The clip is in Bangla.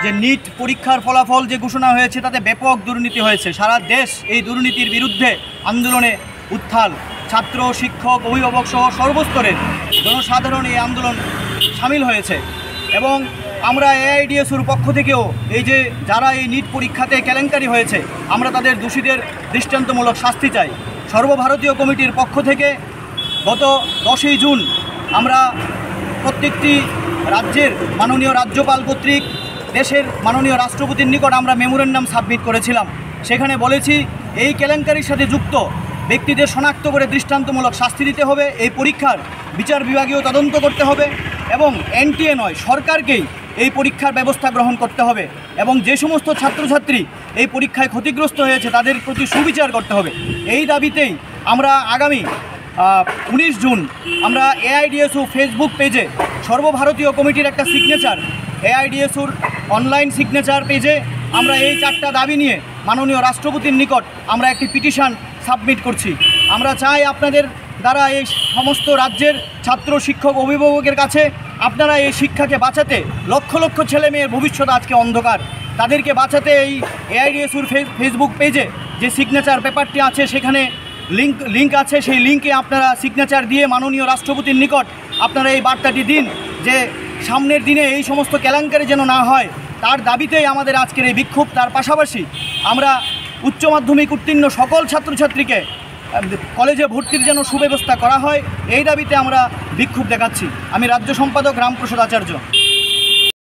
যে নিট পরীক্ষার ফলাফল যে ঘোষণা হয়েছে তাতে ব্যাপক দুর্নীতি হয়েছে। সারা দেশ এই দুর্নীতির বিরুদ্ধে আন্দোলনে উত্থাল। ছাত্র, শিক্ষক, অভিভাবক সহ সর্বস্তরের জনসাধারণ এই আন্দোলন সামিল হয়েছে। এবং আমরা এআইডিএসওর পক্ষ থেকেও এই যে যারা এই নিট পরীক্ষাতে কেলেঙ্কারি হয়েছে, আমরা তাদের দোষীদের দৃষ্টান্তমূলক শাস্তি চাই। সর্বভারতীয় কমিটির পক্ষ থেকে গত 10ই জুন আমরা প্রত্যেকটি রাজ্যের মাননীয় রাজ্যপাল কর্তৃক দেশের মাননীয় রাষ্ট্রপতির নিকট আমরা মেমোরেন্ডাম সাবমিট করেছিলাম। সেখানে বলেছি এই কেলেঙ্কারির সাথে যুক্ত ব্যক্তিদের শনাক্ত করে দৃষ্টান্তমূলক শাস্তি দিতে হবে, এই পরীক্ষার বিচার বিভাগীয় তদন্ত করতে হবে এবং এনটিএ নয় সরকারকেই এই পরীক্ষার ব্যবস্থা গ্রহণ করতে হবে এবং যে সমস্ত ছাত্রছাত্রী এই পরীক্ষায় ক্ষতিগ্রস্ত হয়েছে তাদের প্রতি সুবিচার করতে হবে। এই দাবিতেই আমরা আগামী 19 জুন আমরা এআইডিএসও ফেসবুক পেজে সর্বভারতীয় কমিটির একটা সিগনেচার, এআইডিএসওর অনলাইন সিগনেচার পেজে আমরা এই 4টা দাবি নিয়ে মাননীয় রাষ্ট্রপতির নিকট আমরা একটি পিটিশন সাবমিট করছি। আমরা চাই আপনাদের দ্বারা এই সমস্ত রাজ্যের ছাত্র, শিক্ষক, অভিভাবকের কাছে আপনারা এই শিক্ষাকে বাঁচাতে, লক্ষ লক্ষ ছেলে মেয়ের ভবিষ্যৎ আজকে অন্ধকার, তাদেরকে বাঁচাতে এই এআইডিএসওর ফেসবুক পেজে যে সিগনেচার পেপারটি আছে সেখানে লিঙ্ক আছে, সেই লিঙ্কে আপনারা সিগনেচার দিয়ে মাননীয় রাষ্ট্রপতির নিকট আপনারা এই বার্তাটি দিন যে সামনের দিনে এই সমস্ত কেলেঙ্কারি যেন না হয়। তার দাবিতেই আমাদের আজকের এই বিক্ষোভ। তার পাশাপাশি আমরা উচ্চ মাধ্যমিক উত্তীর্ণ সকল ছাত্রছাত্রীকে কলেজে ভর্তির যেন সুব্যবস্থা করা হয়, এই দাবিতে আমরা বিক্ষোভ দেখাচ্ছি। আমি রাজ্য সম্পাদক রামপ্রসাদ আচার্য।